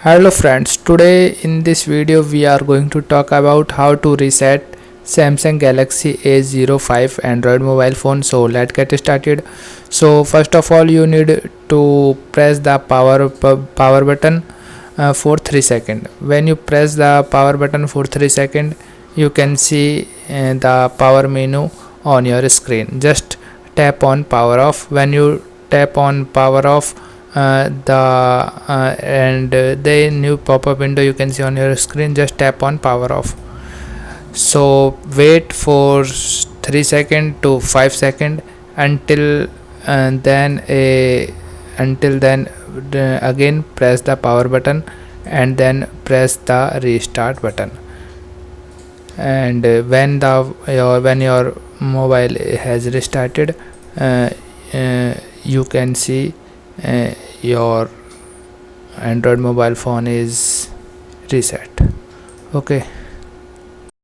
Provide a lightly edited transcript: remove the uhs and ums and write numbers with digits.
Hello friends, today in this video we are going to talk about how to reset Samsung Galaxy A05 Android mobile phone. So let's get started. So first of all you need to press the power button for 3 seconds. When you press the power button for 3 seconds, you can see the power menu on your screen. Just tap on power off. When you tap on power off, the new pop-up window you can see on your screen. Just tap on power off. So wait for 3 seconds to 5 seconds until then again press the power button and then press the restart button. And when your mobile has restarted, you can see your Android mobile phone is reset. Okay.